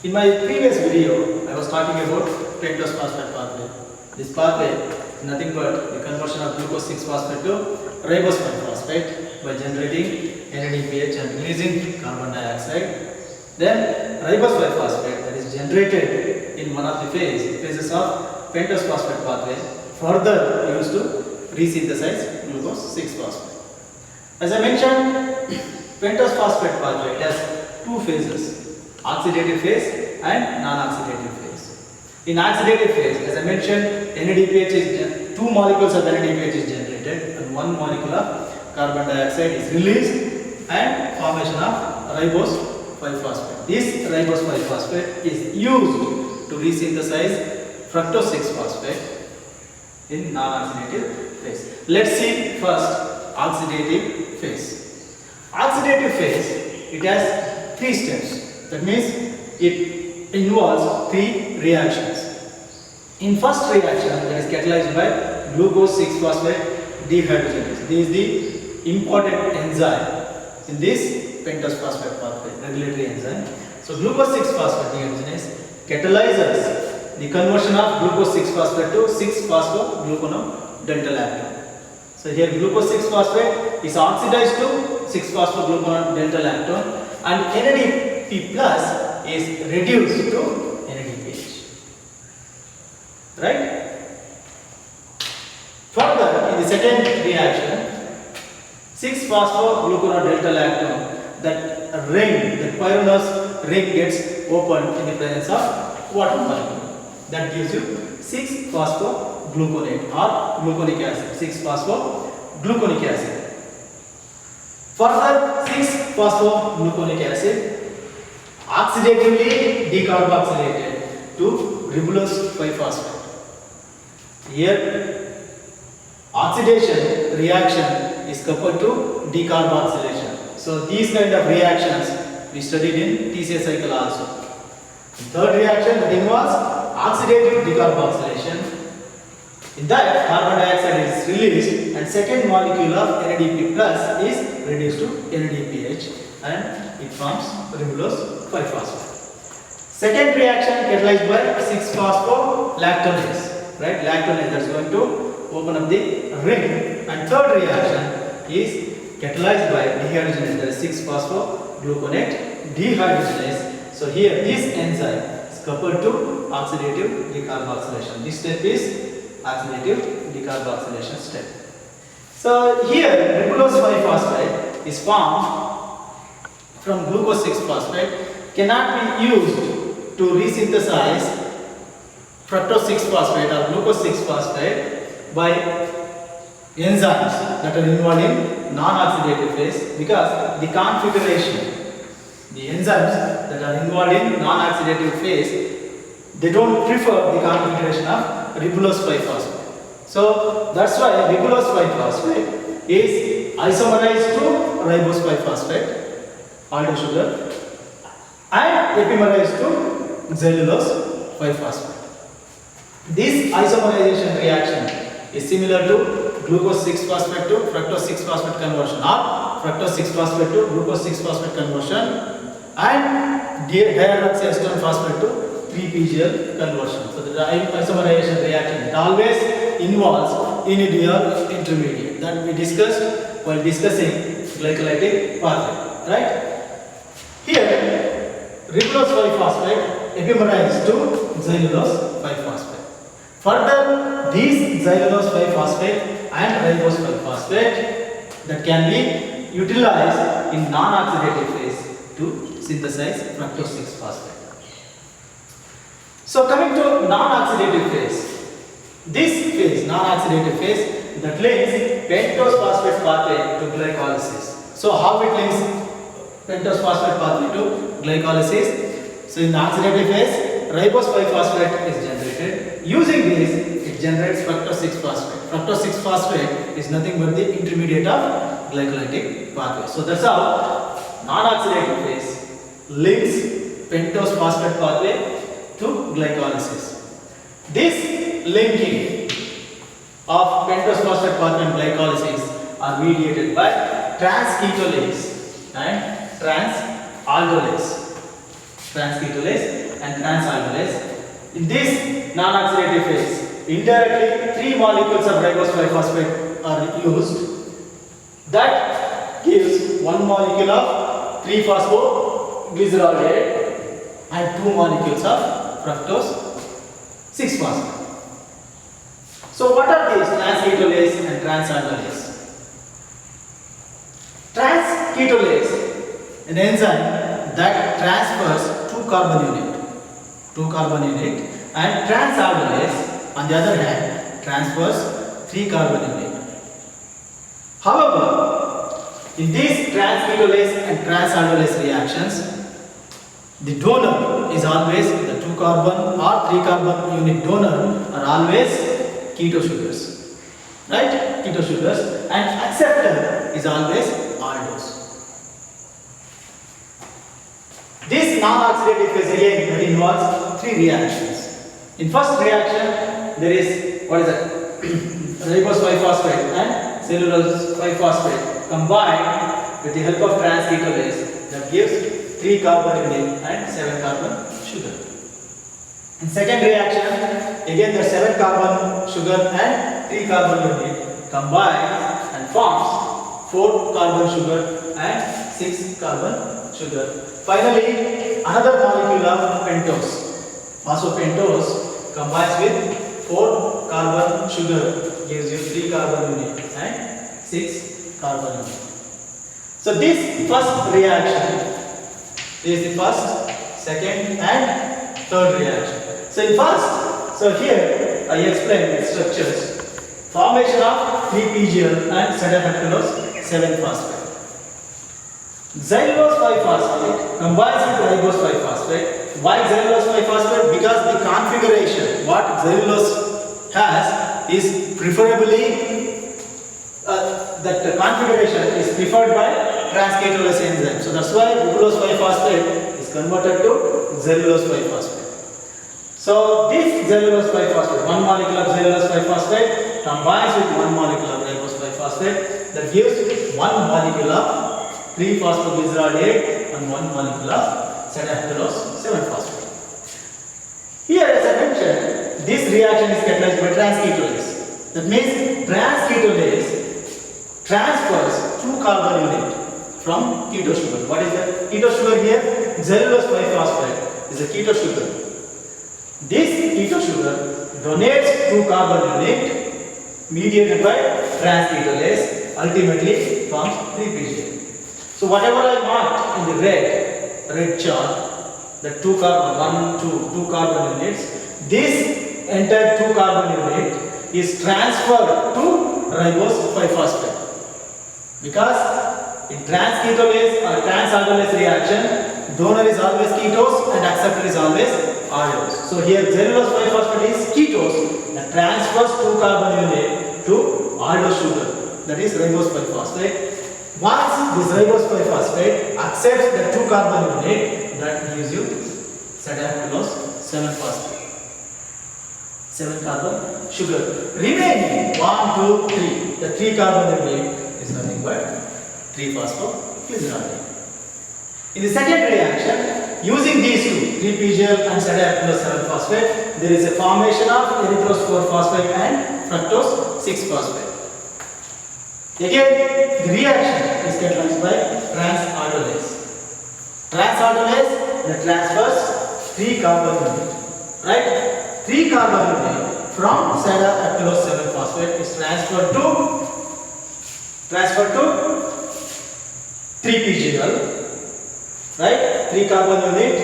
In my previous video, I was talking about pentose phosphate pathway. This pathway is nothing but the conversion of glucose 6-phosphate to ribose 5-phosphate by generating NADPH and releasing carbon dioxide. Then ribose 5-phosphate that is generated in one of the phases of pentose phosphate pathway further used to resynthesize glucose 6-phosphate. As I mentioned, pentose phosphate pathway it has two phases. Oxidative phase and non-oxidative phase. In oxidative phase, as I mentioned, NADPH is two molecules of NADPH is generated and one molecule of carbon dioxide is released and formation of ribose 5-phosphate. This ribose 5-phosphate is used to resynthesize fructose 6-phosphate in non-oxidative phase. Let's see first oxidative phase. Oxidative phase it has three steps. That means it involves three reactions. In first reaction that is catalyzed by glucose 6-phosphate dehydrogenase. This is the important enzyme in this pentose phosphate pathway, regulatory enzyme. So glucose 6-phosphate dehydrogenase catalyzes the conversion of glucose 6-phosphate to 6-phosphogluconone-delta-lactone. So here glucose 6-phosphate is oxidized to 6-phosphogluconone-delta-lactone and NADP plus is reduced to NADPH. Right? Further, in the second reaction, 6-phosphogluconone-delta-lactone, that ring, the pyranose ring gets opened in the presence of water molecule. That gives you 6-phosphogluconate or gluconic acid. 6-phosphogluconic acid. Further, 6-phosphogluconic acid oxidatively decarboxylated to ribulose 5-phosphate. Here, oxidation reaction is coupled to decarboxylation. So these kind of reactions we studied in TCA cycle also. The third reaction that involves oxidative decarboxylation. In that, carbon dioxide is released and second molecule of NADP plus is reduced to NADPH and it forms ribulose 5-phosphate. Second reaction catalyzed by 6-phospholactonase, right? Lactonase that's going to open up the ring. And third reaction is catalyzed by dehydrogenase, that is 6-phosphogluconate dehydrogenase. So here this enzyme is coupled to oxidative decarboxylation. This step is oxidative decarboxylation step. So here ribulose 5-phosphate is formed from glucose 6-phosphate, cannot be used to resynthesize fructose 6-phosphate or glucose 6-phosphate by enzymes that are involved in non-oxidative phase because the configuration, the enzymes that are involved in non-oxidative phase, they don't prefer the configuration of ribulose 5-phosphate. So that's why ribulose 5-phosphate is isomerized to ribose 5-phosphate, aldose sugar, and epimerized to xylulose 5-phosphate. This isomerization reaction is similar to glucose 6-phosphate to fructose 6-phosphate conversion or fructose 6-phosphate to glucose 6-phosphate conversion and dihydroxyacetone phosphate to 3-PGL conversion. So the isomerization reaction it always involves initial intermediate that we discussed while discussing glycolytic pathway, right? Here ribulose 5-phosphate epimerized to xylulose 5-phosphate. Further, these xylulose 5-phosphate and ribose 5-phosphate that can be utilized in non-oxidative phase to synthesize fructose 6-phosphate. So coming to non-oxidative phase, this phase, non-oxidative phase, that links pentose phosphate pathway to glycolysis. So how it links pentose phosphate pathway to glycolysis? So in the oxidative phase, ribose 5-phosphate is generated. Using this, it generates fructose 6-phosphate. Fructose 6-phosphate is nothing but the intermediate of glycolytic pathway. So that's how non-oxidative phase links pentose phosphate pathway to glycolysis. This linking of pentose phosphate pathway and glycolysis are mediated by trans-ketolase and trans-aldolase. trans-ketolase and trans-aldolase. In this non-oxidative phase, indirectly 3 molecules of ribose 5-phosphate are used. That gives 1 molecule of 3-phosphoglyceraldehyde and 2 molecules of fructose 6-phosphate. So what are these trans-ketolase and trans-aldolase? Trans-ketolase, an enzyme that transfers 2 carbon unit, and trans-aldolase, on the other hand, transfers 3 carbon unit. However, in these trans-ketolase and trans-aldolase reactions, the donor is always the 2 carbon or 3 carbon unit donor are always keto sugars, right? Keto sugars, and acceptor is always aldose. This non-oxidative phase again that involves 3 reactions. In first reaction, there is what is that? Ribose 5-phosphate and cellulose 5-phosphate combined with the help of trans-ketolase that gives 3 carbon unit and 7 carbon sugar. In second reaction, again the 7 carbon sugar and 3 carbon unit combine and forms 4 carbon sugar and 6 carbon sugar. Finally, another molecule of pentose, phosphopentose, combines with 4 carbon sugar, gives you 3 carbon unit and 6 carbon unit. So this first reaction is the first, second and third reaction. So in first, so here I explained its structures. Formation of 3-PGL and cetaheptulose 7-phosphate. Xylulose 5-phosphate combines with ribose 5-phosphate. Why xylulose 5-phosphate? Because the configuration what xylulose has is preferably that the configuration is preferred by trans-ketolase enzyme. So that's why ribulose 5-phosphate is converted to xylulose 5-phosphate. So this xylulose 5-phosphate, 1 molecule of xylulose 5-phosphate combines with 1 molecule of ribose 5-phosphate that gives 1 molecule of 3-phosphoglyceraldehyde and 1 molecule of cetaheptulose 7-phosphate. Here as I mentioned, this reaction is catalyzed by trans-ketolase. That means trans-ketolase transfers 2 carbon unit from keto sugar. What is that? Keto sugar here, xylulose 5-phosphate is a keto sugar. This keto sugar donates 2 carbon unit mediated by trans-ketolase, ultimately forms 3-PGL. So whatever I marked in the red chart, the 2 carbon, 2 carbon units, this entire 2 carbon unit is transferred to ribose 5-phosphate. Because in trans-ketolase or trans-aldolase reaction, donor is always ketose and acceptor is always aldose. So here xylulose 5-phosphate is ketose that transfers 2 carbon unit to aldose sugar, that is ribose 5-phosphate. Once this ribose 5-phosphate accepts the 2 carbon unit, that gives you cetaheptulose 7-phosphate, 7 carbon sugar. Remaining 1, 2, 3, the 3 carbon unit is nothing but 3-phosphoglyceraldehyde. In the second reaction, using these two, 3-PGL and cetaheptulose 7-phosphate, there is a formation of erythrose 4-phosphate and fructose 6-phosphate. Again, the reaction is catalyzed by trans-aldolase. Trans-aldolase that transfers 3 carbon unit, right? 3 carbon unit from cetaheptulose 7-phosphate is transferred to 3-PGL, right? 3 carbon unit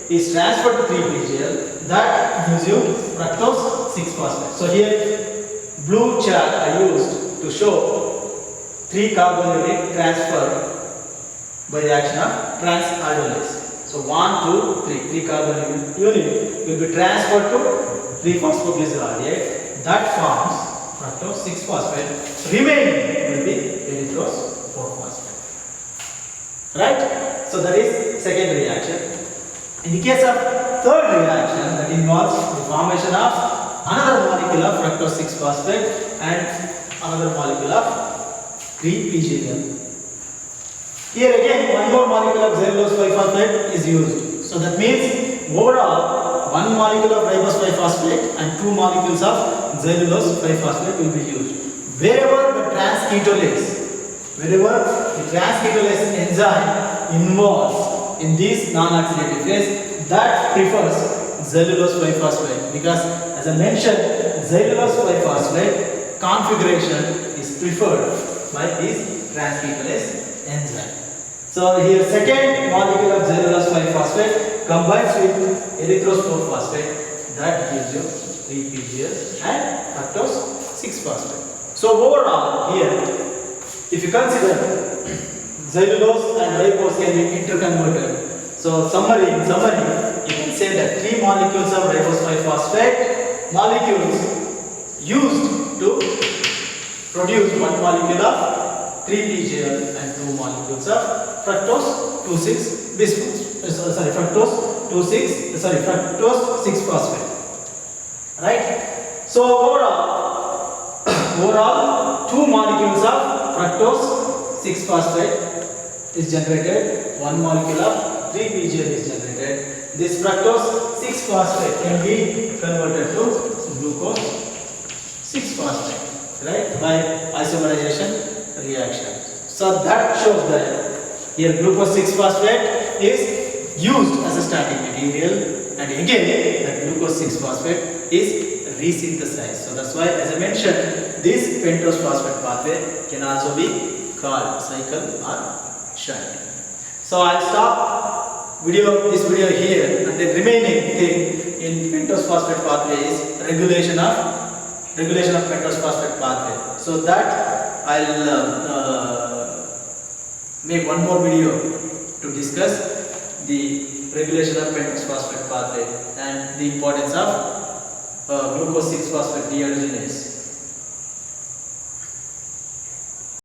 is transferred to 3-PGL, that gives you fructose 6-phosphate. So here blue chart I used to show 3 carbon unit transfer by the action of trans-aldolase. So 1, 2, 3 carbon unit will be transferred to 3-phosphoglyceraldehyde that forms fructose 6-phosphate. Remaining will be erythrose 4-phosphate. Right? So that is second reaction. In the case of third reaction, that involves the formation of another molecule of fructose 6-phosphate and another molecule of 3-PGL. Here again, one more molecule of xylulose 5-phosphate is used. So that means overall 1 molecule of ribose 5-phosphate and 2 molecules of xylulose 5-phosphate will be used. Wherever the transketolase enzyme involves in this non-oxidative phase, that prefers xylulose 5-phosphate, because as I mentioned, xylulose 5-phosphate configuration is preferred by this transketolase enzyme. So here second molecule of xylulose 5-phosphate combines with erythrose 4-phosphate, that gives you 3-PGL and fructose 6-phosphate. So overall here, if you consider xylulose and ribose can be interconverted. So in summary, you can say that 3 molecules of ribose 5-phosphate molecules used to produce 1 molecule of 3-PGL and 2 molecules of fructose 6-phosphate. Right? So overall 2 molecules of fructose 6-phosphate is generated, 1 molecule of 3-PGL is generated. This fructose 6-phosphate can be converted to glucose 6-phosphate, right, by isomerization reaction. So that shows that here glucose 6-phosphate is used as a starting material, and again the glucose 6-phosphate is resynthesized. So that's why, as I mentioned, this pentose phosphate pathway can also be called cycle or shunt. So I'll stop this video here, and the remaining thing in pentose phosphate pathway is regulation of pentose phosphate pathway. So that I'll make one more video to discuss the regulation of pentose phosphate pathway and the importance of glucose 6-phosphate dehydrogenase.